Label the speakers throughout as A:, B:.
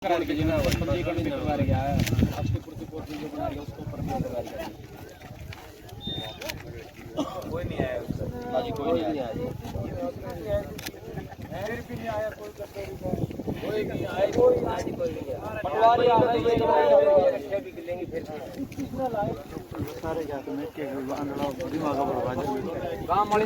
A: कोई नहीं आया, बाकी कोई नहीं आया, कोई नहीं आया, पटवारी आ रहा है, सारे जाते हैं के दिमाग बर्बाद काम वाले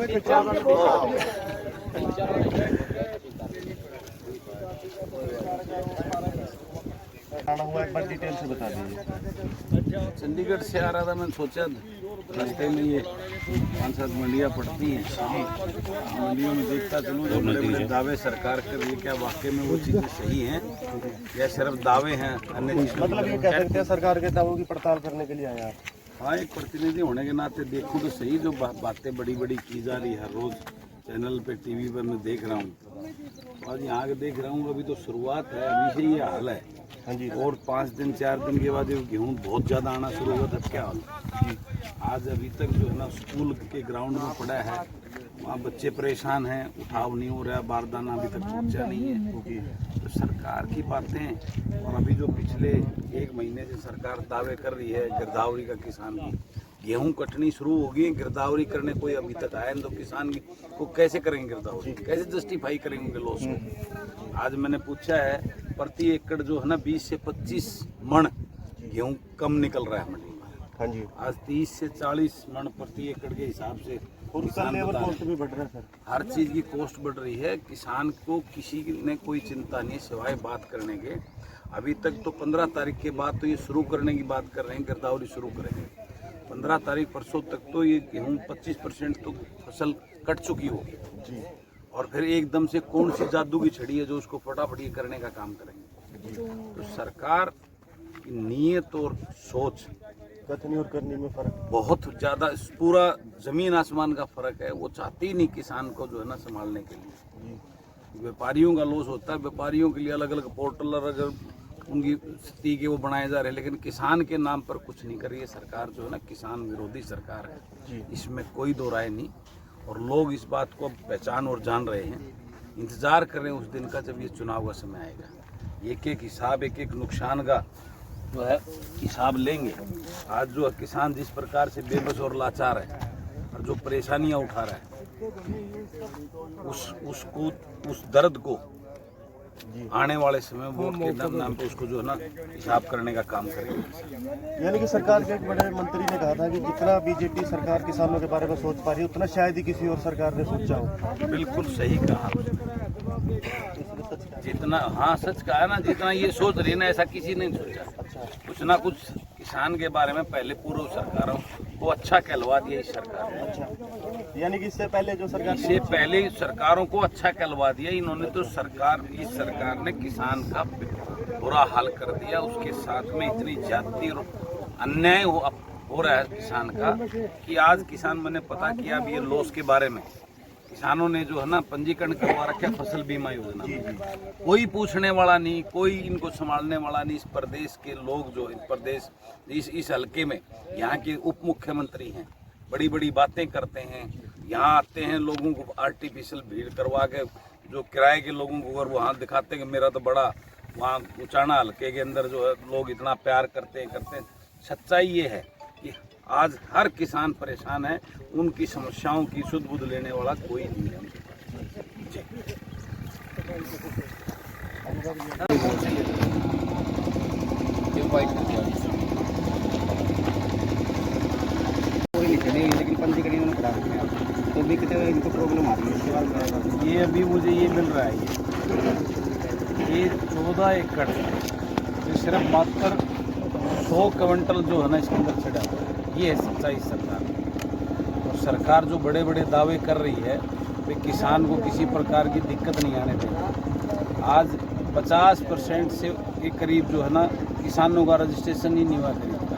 A: आना हुआ, एक बार डिटेल से बता दीजिए।
B: चंडीगढ़ से आ रहा था, मैंने सोचा रास्ते में ये 5-7 मंडियाँ पड़ती हैं, मंडियों में देखता चलूँ जो बड़े बड़े दावे सरकार कर रही है, क्या वाकई में वो चीज़ें सही हैं या सिर्फ दावे हैं अन्य चीज़।
A: मतलब ये कह सकते हैं सरकार के दावों की पड़ताल करने के लिए आया आप?
B: हाँ, एक प्रतिनिधि होने के नाते देखूँ तो सही, जो बातें बड़ी बड़ी की जा रही है हर रोज़ चैनल पे टीवी पर मैं देख रहा हूँ, आज यहाँ के देख रहा हूँ। अभी तो शुरुआत है, अभी से ये हाल है।
A: हाँ जी।
B: और 5 दिन 4 दिन के बाद ये गेहूँ बहुत ज़्यादा आना शुरू हुआ, तब क्या हाल। आज अभी तक जो है ना स्कूल के ग्राउंड में पड़ा है, वहाँ बच्चे परेशान हैं, उठाव नहीं हो रहा, बारदाना अभी तक पहुँचा नहीं है। तो सरकार की बातें, और अभी जो पिछले 1 महीने से सरकार दावे कर रही है गिरदावरी का, किसान की गेहूं कटनी शुरू होगी, गिरदावरी करने कोई अभी तक आया नहीं, तो किसान को कैसे करेंगे गिरदावरी, कैसे जस्टिफाई करेंगे लॉस को। आज मैंने पूछा है, प्रति एकड़ जो है ना 20 से 25 मन गेहूं कम निकल रहा है मंडी में।
A: हाँ जी।
B: आज 30 से 40 मन प्रति एकड़ के हिसाब से
A: लेबर कॉस्ट भी बढ़ रहा है सर।
B: हर चीज़ की कॉस्ट बढ़ रही है। किसान को किसी ने कोई चिंता नहीं सिवाय बात करने के। अभी तक तो 15 तारीख के बाद तो ये शुरू करने की बात कर रहे हैं, गिरदावरी शुरू करेंगे। 15 तारीख परसों तक तो ये गेहूँ 25% तो फसल कट चुकी होगी जी। और फिर एकदम से कौन सी जादू की छड़ी है जो उसको फटाफट ये करने का काम करेंगे। तो सरकार की नीयत और सोच,
A: कथनी और करनी में फर्क
B: बहुत ज़्यादा, पूरा ज़मीन आसमान का फ़र्क है। वो चाहती नहीं किसान को जो है ना संभालने के लिए। व्यापारियों का लॉस होता है, व्यापारियों के लिए अलग अलग पोर्टल अगर उनकी स्थिति के वो बनाए जा रहे हैं, लेकिन किसान के नाम पर कुछ नहीं कर रही है सरकार। जो है ना किसान विरोधी सरकार है, इसमें कोई दो राय नहीं। और लोग इस बात को पहचान और जान रहे हैं, इंतज़ार कर रहे हैं उस दिन का जब ये चुनाव का समय आएगा। एक एक हिसाब, एक एक नुकसान का जो है हिसाब लेंगे। आज जो किसान जिस प्रकार से बेबस और लाचार है और जो परेशानियां उठा रहा है, उस दर्द को आने वाले समय वोट के नाम पे उसको जो है ना हिसाब करने का काम करेंगे।
A: यानी कि सरकार के एक बड़े मंत्री ने कहा था कि जितना बीजेपी सरकार किसानों के बारे में सोच पा रही है, उतना शायद ही किसी और सरकार ने सोचा हो।
B: बिल्कुल सही कहा, जितना, हाँ सच कहा ना, जितना ये सोच रही ना ऐसा किसी ने नहीं सोचा। कुछ ना कुछ किसान के बारे में पहले पूर्व सरकारों को अच्छा कहलवा दिया इस सरकार ने।
A: यानी कि इससे पहले जो सरकार,
B: इससे पहले सरकारों को अच्छा कहलवा दिया इन्होंने। तो इस सरकार ने किसान का बुरा हाल कर दिया। उसके साथ में इतनी ज्यादती और अन्याय हो रहा है किसान का कि आज किसान, मैंने पता किया अभी ये लॉस के बारे में, किसानों ने जो है ना पंजीकरण करवा रखा फसल बीमा योजना। कोई पूछने वाला नहीं, कोई इनको संभालने वाला नहीं। इस प्रदेश के लोग जो इस हल्के में यहाँ के उप मुख्यमंत्री हैं, बड़ी बड़ी बातें करते हैं। यहाँ आते हैं, लोगों को आर्टिफिशियल भीड़ करवा के, जो किराए के लोगों को अगर वहाँ दिखाते हैं कि मेरा तो बड़ा वहाँ उचाना हल्के के अंदर जो है लोग इतना प्यार करते हैं। सच्चाई ये है कि आज हर किसान परेशान है, उनकी समस्याओं की सुध बुध लेने वाला कोई नहीं है उनके
A: लेकिन पंजीकरण करा तो भी कितने इनको प्रॉब्लम आ रही है।
B: ये अभी मुझे ये मिल रहा है, ये 14 एकड़ ये सिर्फ मात्र 100 क्विंटल जो है ना इसके अंदर चढ़ा हुआ है। ये है सच्चाई सरकार। और सरकार जो बड़े बड़े दावे कर रही है वे किसान को किसी प्रकार की दिक्कत नहीं आने देगी। आज 50% से के करीब जो है ना किसानों का रजिस्ट्रेशन ही नहीं हुआ करीब का,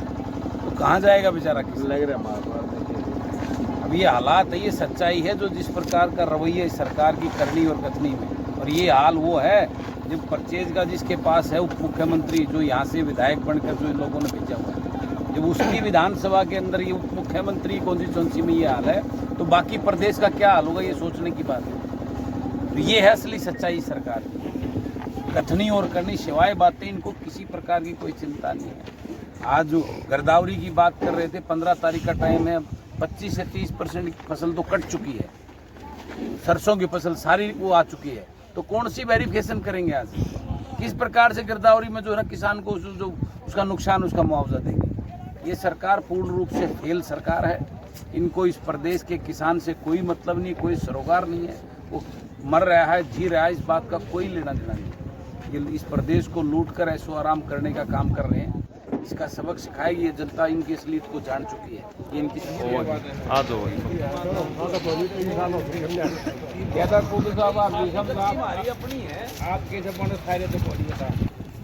B: तो कहाँ जाएगा बेचारा किसान।
A: लग रहा है
B: अब ये हालात है, ये सच्चाई है जो जिस प्रकार का रवैया सरकार की करनी और कथनी में। और ये हाल वो है जब परचेज का जिसके पास है उप मुख्यमंत्री, जो यहाँ से विधायक बनकर जो इन लोगों ने भेजा हुआ है, जब उसकी विधानसभा के अंदर ये उप मुख्यमंत्री कॉन्स्टिट्यूंसी में ये हाल है, तो बाकी प्रदेश का क्या हाल होगा, ये सोचने की बात है। तो ये है असली सच्चाई सरकार की। कथनी और करनी, सिवाय बातें इनको किसी प्रकार की कोई चिंता नहीं है। आज जो गिरदावरी की बात कर रहे थे, 15 तारीख का टाइम है, 25 से 30% की फसल तो कट चुकी है, सरसों की फसल सारी वो आ चुकी है, तो कौन सी वेरिफिकेशन करेंगे आज? किस प्रकार से गिरदावरी में जो है ना किसान को जो उसका नुकसान उसका मुआवजा देंगे? ये सरकार पूर्ण रूप से फेल सरकार है। इनको इस प्रदेश के किसान से कोई मतलब नहीं, कोई सरोकार नहीं है। वो मर रहा है, जी रहा है, इस बात का कोई लेना देना नहीं। ये इस प्रदेश को लूट कर ऐसो आराम करने का काम कर रहे हैं। इसका सबक सिखाएगी ये जनता, इनकी असलियत को जान चुकी है। ये इनकी हमारी अपनी है, आप कैसे मानस खा रहे थे?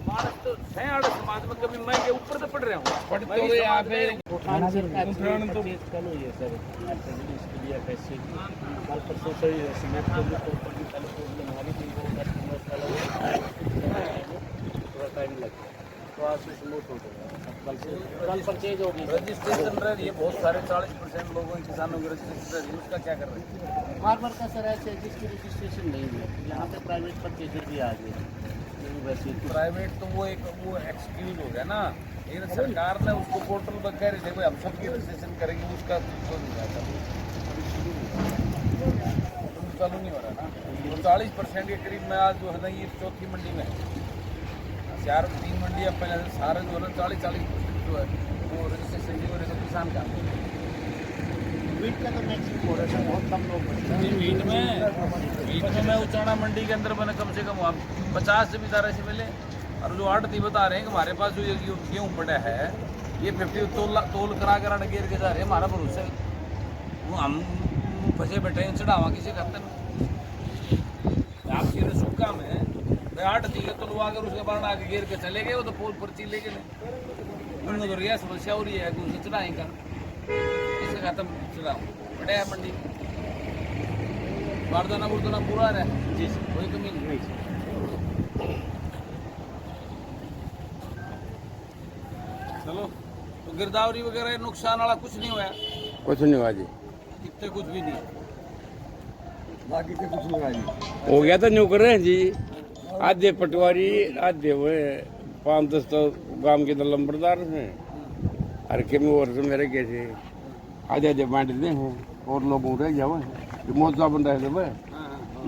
B: मानस तो है आड़े समाज में, कभी मैं के ऊपर तो पड़ रहा हूँ, पड़ तो रहे यहाँ पे रजिस्ट्रेशन रही है बहुत सारे, 40% लोगों किसानों की रजिस्ट्रेशन रही है, उसका क्या कर रहे हैं?
C: फार्मर का सर ऐसे जिसकी रजिस्ट्रेशन नहीं है, यहाँ पे प्राइवेट परचेजर भी आ गए।
B: प्राइवेट तो वो एक वो एक्सक्यूज हो गया ना, लेकिन सरकार ने उसको पोर्टल पर कह रही थी हम सबकी रजिस्ट्रेशन करेंगे, उसका चालू नहीं हो रहा ना। तो 40% के करीब में आज जो है ना ये चौथी मंडी में 3 मंडी अब पहले सारे जो है ना 40% जो है वो रजिस्ट्रेशन नहीं हो रहे, तो किसान का
C: वीट का तो मैक्सिमम हो रहा है, बहुत कम लोग
B: वीट में मैं उचाना मंडी के अंदर मैंने कम से कम 50 से भी ज़्यादा ऐसे मिले। और जो आड़ती बता रहे हैं कि हमारे पास जो ये गेहूँ पड़ा है ये 50 तोल करा गिर के जा रहे हैं, हमारा भरोसा वो हम फंसे बैठे हैं, चढ़ावा किसी खाते में आप सीधे सूखा में आड़ती है तो लुआ कर उसके बाद आगे गिर के चले गए, वो तो पोल पर्ची लेके नहीं उनको तो रिया समस्या हो रही है कि उसे चढ़ाएगा इसे खत्म चढ़ाओ बड़े है मंडी बारदाना बुरदाना पूरा है जी, कोई कमी नहीं। चलो तो गिरदावरी वगैरह नुकसान वाला कुछ नहीं हुआ,
D: कुछ नहीं हुआ जी,
B: इतने कुछ भी नहीं,
A: बाकी के कुछ नहीं हुआ जी।
D: हो गया तो न्यू कर रहे हैं जी, आधे पटवारी आधे हुए 5-10 तो गांव के तो लंबरदार हैं, हर के में और से मेरे कैसे आधे बांटते हैं और लोग रह जाओ मौजा बन रहे थे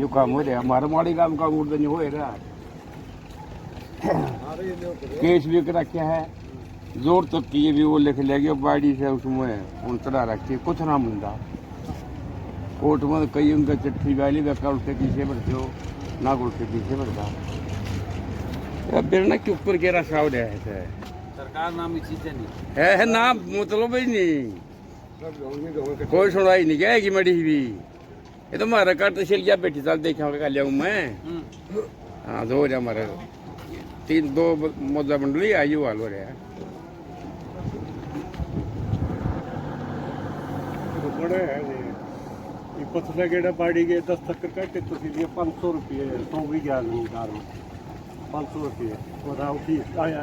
D: ये काम हो रहा है हमारा माड़ी काम का मुर्दा नहीं होएगा। केस भी करा क्या है जोर तक किए भी वो लिख ले गए बाड़ी से उसमें उन चढ़ा रखी कुछ ना मिलता कोर्ट में कई उनका चिट्ठी वाली बेकार उसके पीछे बढ़ते हो ना उसके पीछे बढ़ता बिरना के ऊपर के रहा है
B: सरकार नाम की चीजें नहीं
D: है ना मतलब ही नहीं कोई सुनवाई नहीं कहेगी मड़ी भी ये तो हमारा काट तो गया बेटी साल देखा होगा लिया मैं हाँ दो हमारे 2 मौजा मंडली आई हाल हो रहा है
A: बड़े है ये पथला गेड़ा बाड़ी के 10 तक काटे तो लिए 500 रुपये 100 भी गया कार में 500 रुपये बताओ कि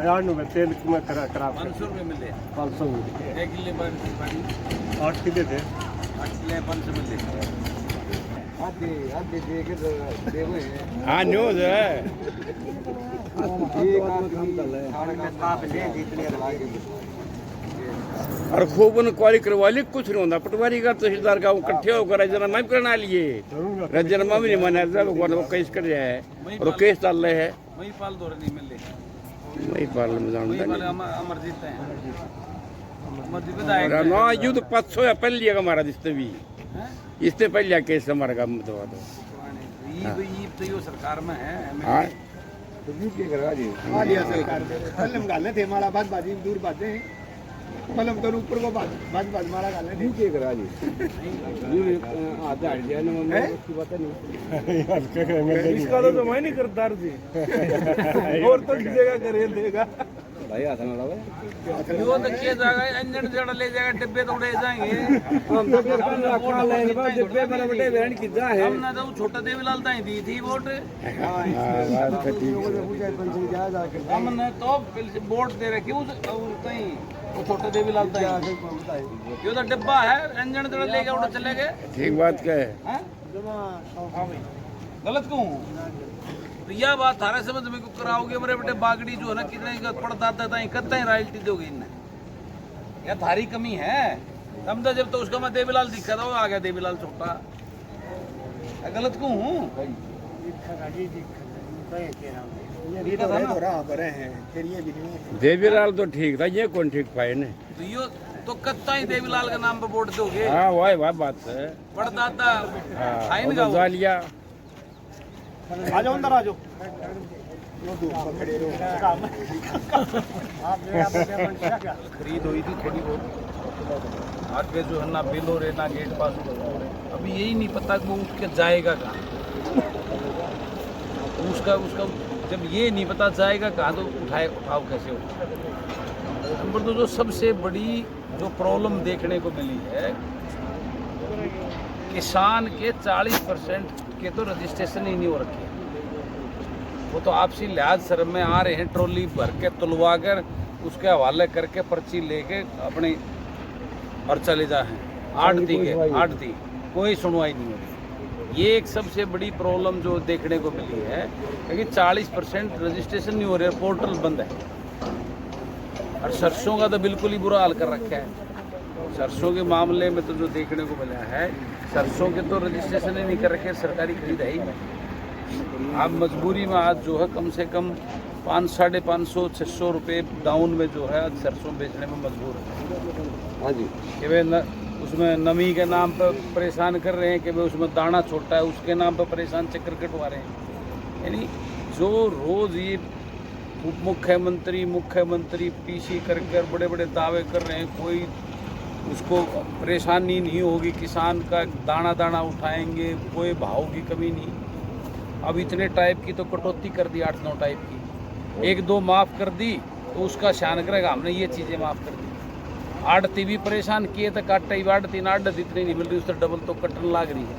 A: यार में तेल में करा
B: 500 रुपये मिले
A: 500 में
B: 1 किलो पानी
A: 8 किलो थे
B: 8 किलो 500 मिले
D: हाँ न्यूज है और खूब क्वारी करवा ली कुछ नहीं होता पटवारी का तहसीलदार का इकट्ठे होकर राजीनामा भी करना लिए राजीनामा भी नहीं माना वो केस कर रहा है और केस डाल रहे हैं
B: वही पाल दो नहीं मिले
D: वही पाल में जानता
B: अमरजीत है अमरजीत विधायक
D: ना युद्ध 500 या पहले लिया हमारा जिससे भी इससे पहले केस हमारा काम तो
B: तो यो सरकार में है
D: हाँ
A: तो भी के करा जी आ लिया सरकार ने कलम गाले थे हमारा बात बाजी दूर बातें कलम तो ऊपर को बात मारा गाले थे के करा जी ये आधा हट जाए ना मैं उसकी बात नहीं इसका तो मैं नहीं करता जी और तो किसी का करे देगा भाई हाथ ना लगाओ
B: यो तो किया जाएगा इंजन जड़ा ले जाएगा डिब्बे तो उड़े जाएंगे
A: हम तो रखा लेने बाद डिब्बे बड़े बड़े वैन की जा है
B: हमने तो छोटा देवीलाल ताई दी थी वोट हमने तो वोट दे रखी उस ताई वो छोटा देवीलाल ताई यो तो डिब्बा है इंजन जड़ा ले गए उड़ चले गए
D: ठीक बात क्या है
B: गलत क्यों यह बात थारे समझ में क्यों कराओगे मेरे बेटे बागड़ी जो है ना कितने का पड़ता था कत्ता ही रॉयल्टी दोगे इन्हें या थारी कमी है समझा जब तो उसका मैं देवीलाल दिखा था वो आ गया देवीलाल छोटा गलत क्यों हूँ
D: देवीलाल तो ठीक था ये कौन ठीक पाए ने
B: तो यो तो कत्ता ही देवीलाल के नाम पे वोट दोगे
D: हाँ वही बात है
B: पड़ता था फाइन का
D: हाँ लिया
A: आ जाओ अंदर आ जाओ
B: खरीद हुई थी थोड़ी बहुत आगे जो है ना बिल हो रहे ना गेट पास हो रहे अभी यही नहीं पता कि वो उठ के जाएगा कहाँ उसका जब ये नहीं पता जाएगा कहाँ तो उठाओ कैसे हो नंबर दो जो सबसे बड़ी जो प्रॉब्लम देखने को मिली है किसान के 40% के तो रजिस्ट्रेशन ही नहीं हो रखे वो तो आपसी लिहाज शर्म में आ रहे हैं ट्रॉली भर के तुलवा कर उसके हवाले करके पर्ची लेके अपने और चले जा हैं 8 दी कोई सुनवाई नहीं हो रही ये एक सबसे बड़ी प्रॉब्लम जो देखने को मिली है क्योंकि 40% रजिस्ट्रेशन नहीं हो रहे पोर्टल बंद है और सरसों का तो बिल्कुल ही बुरा हाल कर रखा है सरसों के मामले में तो जो देखने को मिला है सरसों के तो रजिस्ट्रेशन ही नहीं कर रखे सरकारी खरीद है ही नहीं आप मजबूरी में आज जो है कम से कम 500-550-600 रुपये डाउन में जो है आज सरसों बेचने में मजबूर है
A: हाँ जी
B: कि वे उसमें नमी के नाम पर परेशान कर रहे हैं कि भाई उसमें दाना छोटा है उसके नाम पर परेशान चक्कर कटवा रहे हैं यानी जो रोज़ ये उप मुख्यमंत्री पीसी कर बड़े बड़े दावे कर रहे हैं कोई उसको परेशानी नहीं होगी किसान का दाना उठाएंगे कोई भाव की कमी नहीं अब इतने टाइप की तो कटौती कर दी 8-9 टाइप की 1-2 माफ़ कर दी तो उसका शान करेगा हमने ये चीज़ें माफ़ कर दी आड़ती भी परेशान किए तो काटता ही आड़ती इतनी नहीं मिल रही उससे डबल तो कटन लग रही है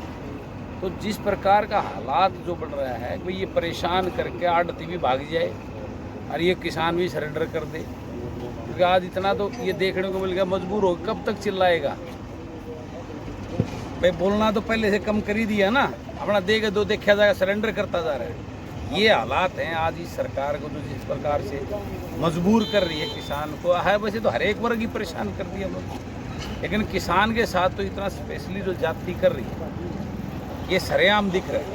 B: तो जिस प्रकार का हालात जो बन रहा है कि ये परेशान करके आड़ती भी भाग जाए और ये किसान भी सरेंडर कर दे क्योंकि आज इतना तो ये देखने को मिल गया मजबूर हो कब तक चिल्लाएगा भाई बोलना तो पहले से कम कर ही दिया ना अपना देगा तो देखा जाएगा सरेंडर करता जा रहा है ये हालात हैं आज इस सरकार को जो जिस प्रकार से मजबूर कर रही है किसान को है वैसे तो हर एक वर्ग ही परेशान कर दिया लोग लेकिन किसान के साथ तो इतना स्पेशली जो जाति कर रही है ये सरेआम दिख रहा है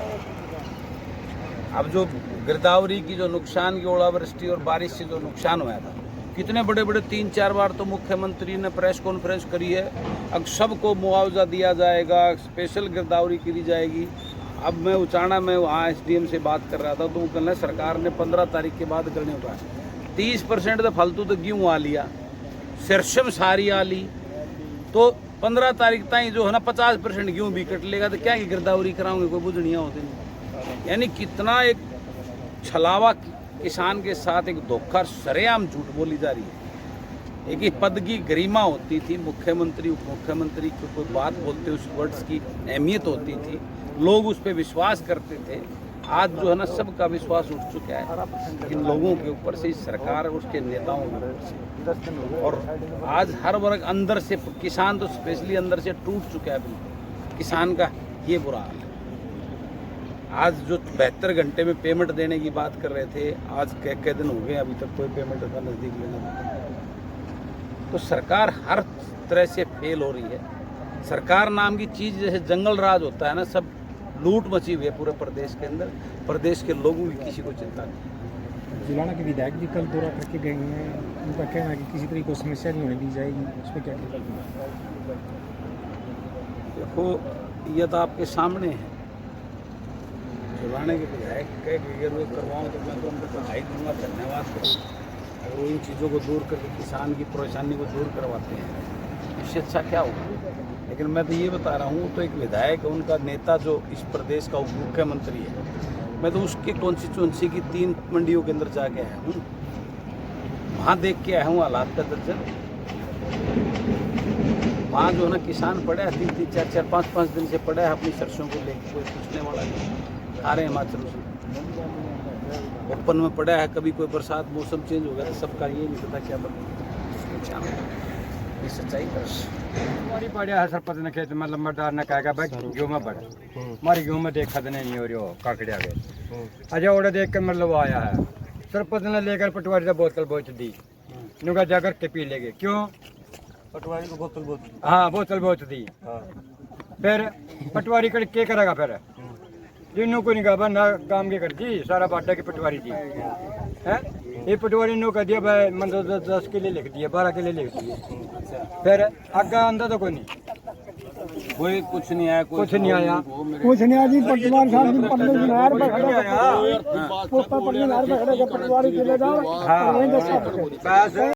B: अब जो गिरदावरी की जो नुकसान की ओलावृष्टि और बारिश से जो नुकसान हुआ था कितने बड़े 3-4 बार तो मुख्यमंत्री ने प्रेस कॉन्फ्रेंस करी है अब सबको मुआवजा दिया जाएगा स्पेशल गिरदावरी की जाएगी अब मैं उचाना में वहाँ SDM से बात कर रहा था तो वो कहना सरकार ने 15 तारीख के बाद करने का 30% तो फालतू तो गेहूँ आ लिया सरसम सारी आ ली तो 15 तारीख तक जो है ना 50% गेहूँ भी कट लेगा तो क्या ये गिरदावरी कराओगे कोई बुझनिया होती नहीं यानी कितना एक छलावा किसान के साथ एक धोखा सरेआम झूठ बोली जा रही है एक ही पद की गरिमा होती थी मुख्यमंत्री उप मुख्यमंत्री की कोई बात बोलते उस वर्ड्स की अहमियत होती थी लोग उस पर विश्वास करते थे आज जो है ना सबका विश्वास उठ चुका है इन लोगों के ऊपर से इस सरकार और उसके नेताओं के ऊपर से और आज हर वर्ग अंदर से किसान तो स्पेशली अंदर से टूट चुका है बिल्कुल किसान का ये बुरा हाल है आज जो 72 घंटे में पेमेंट देने की बात कर रहे थे आज कई दिन हो गए अभी तक कोई पेमेंट का नज़दीक लेना तो सरकार हर तरह से फेल हो रही है सरकार नाम की चीज़ जैसे जंगल राज होता है ना सब लूट मची हुई है पूरे प्रदेश के अंदर प्रदेश के लोगों की किसी को चिंता नहीं
E: जुलाना के विधायक भी कल दौरा करके गए हैं उनका कहना है कि किसी तरह कोई समस्या नहीं होने दी जाएगी उस पर क्या
B: देखो ये तो आपके सामने है जुलाने के विधायक कह करवाऊँ तो मैं तो उनको बधाई दूंगा धन्यवाद करूँगा अगर वो इन चीज़ों को दूर करके किसान की परेशानी को दूर करवाते हैं इससे अच्छा क्या होगा लेकिन मैं तो ये बता रहा हूँ तो एक विधायक है उनका नेता जो इस प्रदेश का उप मुख्यमंत्री है मैं तो उसके कॉन्स्टिट्यूंसी की 3 मंडियों के अंदर जाके आया हूँ वहाँ देख के आया हूँ हालात का दर्जन वहाँ जो है ना किसान पड़े हैं 3-3, 4-4, 5-5 दिन से पड़े हैं अपनी सरसों को लेकर कोई पूछने वाला नहीं आ रहे हैं हिमाचल से ओपन में पड़ा है कभी कोई बरसात मौसम चेंज हो गया तो सबका ये नहीं पता क्या बता
C: ये सच्चाई पर
F: हमारी बढ़िया है सरपंच ने खेत में लंबरदार ने कहेगा भाई गेहूं में बढ़ हमारी गेहूं में देख खदने नहीं हो रही हो काकड़े आ गए अजय ओडे देख के मतलब आया है सरपंच ने लेकर पटवारी का बोतल बोच दी नुका जाकर के पी लेंगे क्यों
C: पटवारी को बोतल बोतल
F: हाँ बोतल बोच दी फिर पटवारी कर के करेगा फिर जिन्हों को नहीं कहा ना काम के कर दी सारा बाटा की पटवारी दी है ये पटवारी ने कह दिया भाई मतलब 10 किले लिख दिए 12 किले लिख दिए फिर आगे अंदर तो कोई नहीं
B: कोई कुछ नहीं आया
F: कुछ नहीं आया
E: कुछ नहीं आज पटवारी साहब जी पटने की नहर पे खड़े पोता पटने नहर पे खड़े पटवारी चले जाओ
F: हाँ बस